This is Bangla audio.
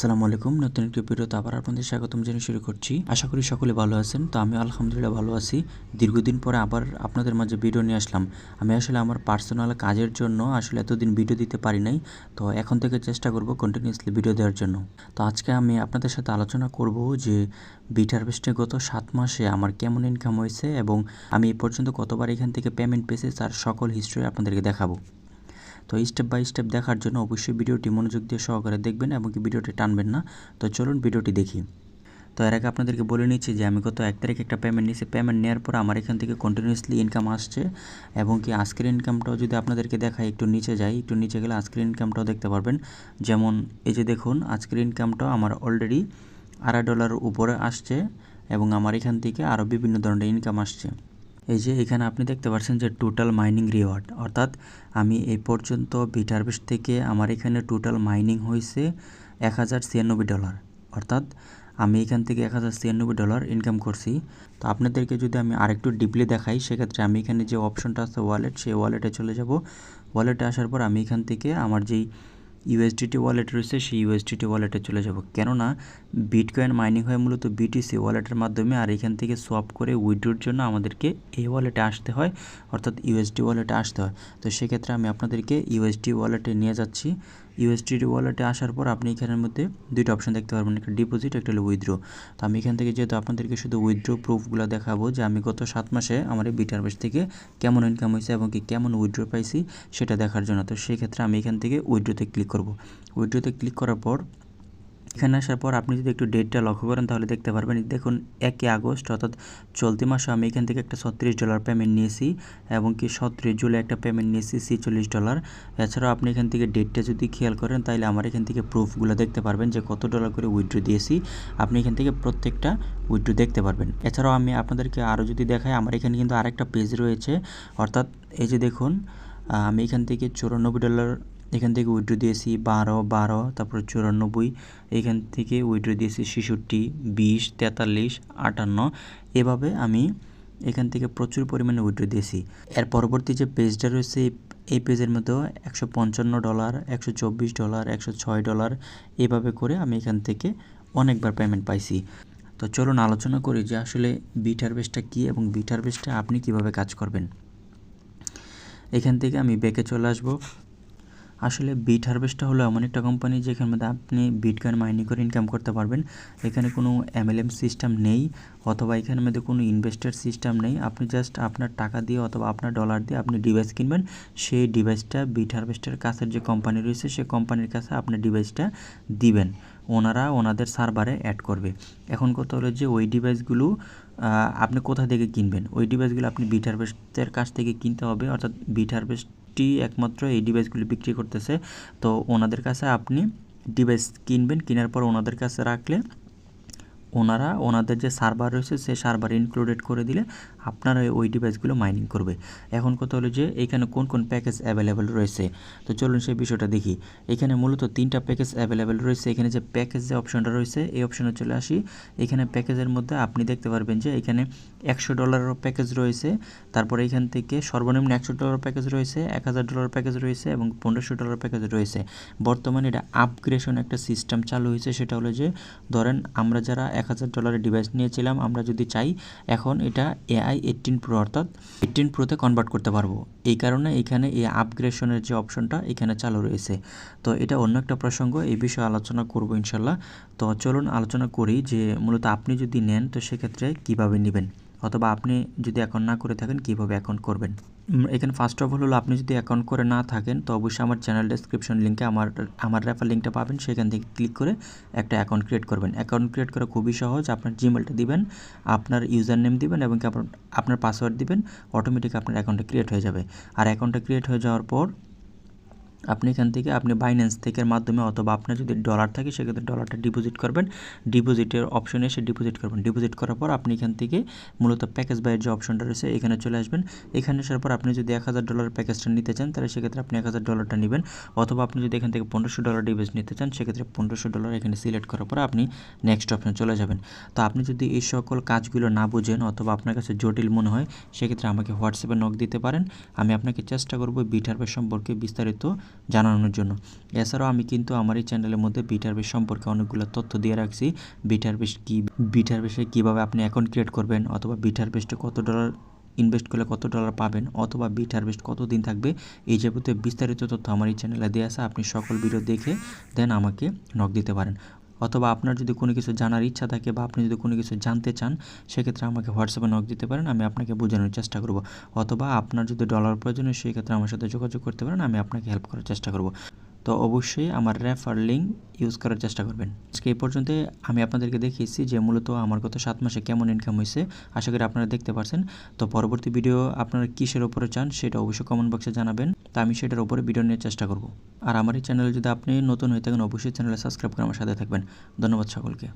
আসসালামু আলাইকুম। নতুন একটি ভিডিওতে আবার আপনাদের স্বাগতম জানিয়ে শুরু করছি। আশা করি সকলে ভালো আছেন। তো আমি আলহামদুলিল্লাহ ভালো আছি। দীর্ঘদিন পরে আবার আপনাদের মাঝে ভিডিও নিয়ে আসলাম। আমি আসলে আমার পার্সোনাল কাজের জন্য এতদিন ভিডিও দিতে পারি নাই। তো এখন থেকে চেষ্টা করব কন্টিনিউয়াসলি ভিডিও দেওয়ার জন্য। তো আজকে আমি আপনাদের সাথে আলোচনা করব যে বিট হারভেস্টে গত 7 মাসে আমার কেমন ইনকাম হয়েছে এবং আমি এই পর্যন্ত কতবার এখান থেকে পেমেন্ট পেয়েছি তার সকল হিস্ট্রি আপনাদেরকে দেখাবো। তো স্টেপ বাই স্টেপ দেখার জন্য অবশ্যই ভিডিওটি মনোযোগ দিয়ে সহকারে দেখবেন এবং কি ভিডিওটি টানবেন না। তো চলুন ভিডিওটি দেখি। তো এর আগে আপনাদেরকে বলে নিচ্ছি যে আমি গত 1 তারিখে একটা পেমেন্ট নিয়েছি। পেমেন্ট নেওয়ার পর আমার এখান থেকে কন্টিনিউয়াসলি ইনকাম আসছে এবং কি আজকের ইনকামটাও যদি আপনাদেরকে দেখাই, একটু নিচে যাই, একটু নিচে গেলে আজকের ইনকামটাও দেখতে পারবেন। যেমন এই যে দেখুন, আজকের ইনকামটাও আমার অলরেডি $2.5 উপরে আসছে এবং আমার এখান থেকে আরও বিভিন্ন ধরনের ইনকাম আসছে। এই যে এখানে আপনি দেখতে পাচ্ছেন যে টোটাল মাইনিং রিওয়ার্ড, অর্থাৎ আমি এই পর্যন্ত বিট হারভেস্ট থেকে আমার এখানে টোটাল মাইনিং হয়েছে $1096, অর্থাৎ আমি এখান থেকে $1096 ইনকাম করছি। তো আপনাদেরকে যদি আমি আরেকটু ডিপলি দেখাই, সেক্ষেত্রে আমি এখানে যে অপশনটা আছে ওয়ালেট, সেই ওয়ালেটে চলে যাব। ওয়ালেটে আসার পর আমি এখান থেকে আমার যেই ইউএসডিটি ওয়ালেট রয়েছে সেই ইউএসডিটি ওয়ালেটে চলে যাব, কেননা বিটকয়েন মাইনিং হয় মূলত বিটিসি ওয়ালেটের মাধ্যমে, আর এখান থেকে সোয়াপ করে উইথড্রোর জন্য আমাদেরকে এই ওয়ালেটে আসতে হয়, অর্থাৎ ইউএসডি ওয়ালেটে আসতে হয়। তো সেক্ষেত্রে আমি আপনাদেরকে ইউএসডি ওয়ালেটে নিয়ে যাচ্ছি। ইউএসডি ওয়ালেটে আসার পর আপনি এখানের মধ্যে দুইটা অপশন দেখতে পারবেন, একটা ডিপোজিট, একটা হলো উইথড্রো। তো আমি এখান থেকে যেহেতু আপনাদেরকে শুধু উইথড্রো প্রুফগুলো দেখাবো যে আমি গত 7 মাসে আমার এই বিট হারভেস্ট থেকে কেমন ইনকাম হয়েছে এবং কি কেমন উইথড্রো পাইছি সেটা দেখার জন্য। তো সেই ক্ষেত্রে আমি এখান থেকে উইথড্রোতে ক্লিক করব। উইথড্রোতে ক্লিক করার পর এখানে আসার পর আপনি যদি একটু ডেটটা লক্ষ্য করেন তাহলে দেখতে পারবেন, দেখুন 1 আগস্ট অর্থাৎ চলতি মাসে আমি এখান থেকে একটা $36 পেমেন্ট নিয়েছি এবং কি 17 জুলাই একটা পেমেন্ট নিয়েছি $46। এছাড়াও আপনি এখান থেকে ডেটটা যদি খেয়াল করেন তাহলে আমার এখান থেকে প্রুফগুলো দেখতে পারবেন যে কত ডলার করে উইথড্রো দিয়েছি। আপনি এখান থেকে প্রত্যেকটা উইথড্রো দেখতে পারবেন। এছাড়াও আমি আপনাদেরকে আরও যদি দেখাই, আমার এখানে কিন্তু আরেকটা পেজ রয়েছে, অর্থাৎ এই যে দেখুন আমি এখান থেকে $94 এখান থেকে উইথড্রো দিয়েছি, 12, তারপর 94, এখান থেকে উইথড্রো দিয়েছি 66, 20, 43, 58, এভাবে আমি এখান থেকে প্রচুর পরিমাণে উইথড্রো দিয়েছি। এর পরবর্তী যে পেজটা রয়েছে এই পেজের মধ্যেও $155, $124, $106, এভাবে করে আমি এখান থেকে অনেকবার পেমেন্ট পাইছি। তো চলুন আলোচনা করি যে আসলে বিট হারভেস্টটা কী এবং বিট হারভেস্টে আপনি কিভাবে কাজ করবেন। এখান থেকে আমি ব্যাকে চলে আসবো। আসলে বিট হারভেস্টটা হলো এমন একটা কোম্পানি যেখানের মধ্যে আপনি বিটকয়েন মাইনিং করে ইনকাম করতে পারবেন। এখানে কোনো এমএলএম সিস্টেম নেই অথবা এখানের মধ্যে কোনো ইনভেস্টার সিস্টেম নেই। আপনি জাস্ট আপনার টাকা দিয়ে অথবা আপনার ডলার দিয়ে আপনি ডিভাইস কিনবেন, সেই ডিভাইসটা বিট হারভেস্টের কাছের যে কোম্পানি রয়েছে সেই কোম্পানির কাছে আপনার ডিভাইসটা দিবেন, ওনারা ওনাদের সার্ভারে অ্যাড করবে। এখন কথা হলো যে ওই ডিভাইসগুলো আপনি কোথা থেকে কিনবেন, ওই ডিভাইসগুলো আপনি বিট হারভেস্টের কাছ থেকে কিনতে হবে, অর্থাৎ বিট হারভেস্ট একমাত্র এই ডিভাইসগুলি বিক্রি করতেছে। তো ওনাদের কাছে আপনি ডিভাইস কিনবেন, কেনার পর ওনাদের কাছে রাখলে ওনারা ওনাদের যে সার্ভার রয়েছে সেই সার্ভার ইনক্লুডেড করে দিলে আপনারা ওই ডিভাইসগুলো মাইনিং করবে। এখন কথা হলো যে এখানে কোন কোন প্যাকেজ অ্যাভেলেবেল রয়েছে, তো চলুন সেই বিষয়টা দেখি। এখানে মূলত 3টা প্যাকেজ অ্যাভেলেবেল রয়েছে। এখানে যে প্যাকেজ যে অপশনটা রয়েছে এই অপশনে চলে আসি। এখানে প্যাকেজের মধ্যে আপনি দেখতে পারবেন যে এখানে $100 প্যাকেজ রয়েছে, তারপরে এখান থেকে সর্বনিম্ন $100 প্যাকেজ রয়েছে, $1000 প্যাকেজ রয়েছে এবং $1500 প্যাকেজ রয়েছে। বর্তমানে এটা আপগ্রেডেশন একটা সিস্টেম চালু হয়েছে, সেটা হলো যে ধরেন আমরা যারা $1000 ডিভাইস নিয়েছিলাম, আমরা যদি চাই এখন এটা AI 18 Pro অর্থাৎ 18 Proতে কনভার্ট করতে পারবো। এই কারণে এখানে এই আপগ্রেডেশনের যে অপশনটা এখানে চালু রয়েছে। তো এটা অন্য একটা প্রসঙ্গ, এই বিষয়ে আলোচনা করব ইনশাল্লাহ। তো চলুন আলোচনা করি যে মূলত আপনি যদি নেন তো সেক্ষেত্রে কিভাবে নেবেন, অথবা আপনি যদি অ্যাকাউন্ট না করে থাকেন কিভাবে অ্যাকাউন্ট করবেন। এখানে ফার্স্ট অফ অল হলো আপনি যদি অ্যাকাউন্ট করে না থাকেন তো অবশ্যই আমার চ্যানেল ডেসক্রিপশন লিঙ্কে আমার রেফার লিঙ্কটা পাবেন, সেখান থেকে ক্লিক করে একটা অ্যাকাউন্ট ক্রিয়েট করবেন। অ্যাকাউন্ট ক্রিয়েট করা খুবই সহজ। আপনার জিমেলটা দিবেন, আপনার ইউজার নেম দিবেন এবং আপনার পাসওয়ার্ড দিবেন, অটোমেটিক আপনার অ্যাকাউন্টটা ক্রিয়েট হয়ে যাবে। আর অ্যাকাউন্টটা ক্রিয়েট হয়ে যাওয়ার পর আপনি এখান থেকে আপনি বাইন্যান্স থেকে মাধ্যমে অথবা আপনার যদি ডলার থাকে সেক্ষেত্রে ডলারটা ডিপোজিট করবেন, ডিপোজিটের অপশনে এসে ডিপোজিট করবেন। ডিপোজিট করার পর আপনি এখান থেকে মূলত প্যাকেজ বাইয়ের যে অপশনটা রয়েছে এখানে চলে আসবেন। এখানে আসার পর আপনি যদি $1000 প্যাকেজটা নিতে চান তাহলে সেক্ষেত্রে আপনি $1000টা নেবেন, অথবা আপনি যদি এখান থেকে $1500 ডিভাইস নিতে চান সেক্ষেত্রে $1500 এখানে সিলেক্ট করার পর আপনি নেক্সট অপশনে চলে যাবেন। তো আপনি যদি এই সকল কাজগুলো না বুঝেন অথবা আপনার কাছে জটিল মনে হয় সেক্ষেত্রে আমাকে হোয়াটসঅ্যাপে নক দিতে পারেন। আমি আপনাকে চেষ্টা করব বিট হারভেস্ট সম্পর্কে বিস্তারিত জানানোর জন্য। এছাড়াও আমি কিন্তু আমার এই চ্যানেলের মধ্যে বিটারবেস সম্পর্কে অনেকগুলো তথ্য দিয়ে রাখছি। বিটারবেস কি, বিটারবেসে কীভাবে আপনি অ্যাকাউন্ট ক্রিয়েট করবেন, অথবা বিটারবেসে কত ডলার ইনভেস্ট করলে কত ডলার পাবেন, অথবা বিটারবেস কতদিন থাকবে, এই যাবতীয় বিস্তারিত তথ্য আমার এই চ্যানেলে দেওয়া আছে। আপনি সকল ভিডিও দেখে দেন আমাকে নক দিতে পারেন। অথবা আপনার যদি কোনো কিছু জানার ইচ্ছা থাকে বা আপনি যদি কোনো কিছু জানতে চান, সেক্ষেত্রে আমাকে হোয়াটসঅ্যাপে নক দিতে পারেন, আমি আপনাকে বোঝানোর চেষ্টা করব। অথবা আপনার যদি ডলার প্রয়োজন হয় সেক্ষেত্রে আমার সাথে যোগাযোগ করতে পারেন, আমি আপনাকে হেল্প করার চেষ্টা করব। তো অবশ্যই আমার রেফার লিঙ্ক ইউজ করার চেষ্টা করবেন। আজকে এই পর্যন্ত আমি আপনাদেরকে দেখিয়েছি যে মূলত আমার গত 7 মাসে কেমন ইনকাম হয়েছে, আশা করি আপনারা দেখতে পারছেন। তো পরবর্তী ভিডিও আপনারা কিসের উপরে চান সেটা অবশ্যই কমেন্ট বক্সে জানাবেন, তা আমি সেটার উপরে ভিডিও নিয়ে চেষ্টা করব। আর আমার এই চ্যানেলে যদি আপনি নতুন হয়ে থাকেন অবশ্যই চ্যানেলে সাবস্ক্রাইব করে আমার সাথে থাকবেন। ধন্যবাদ সকলকে।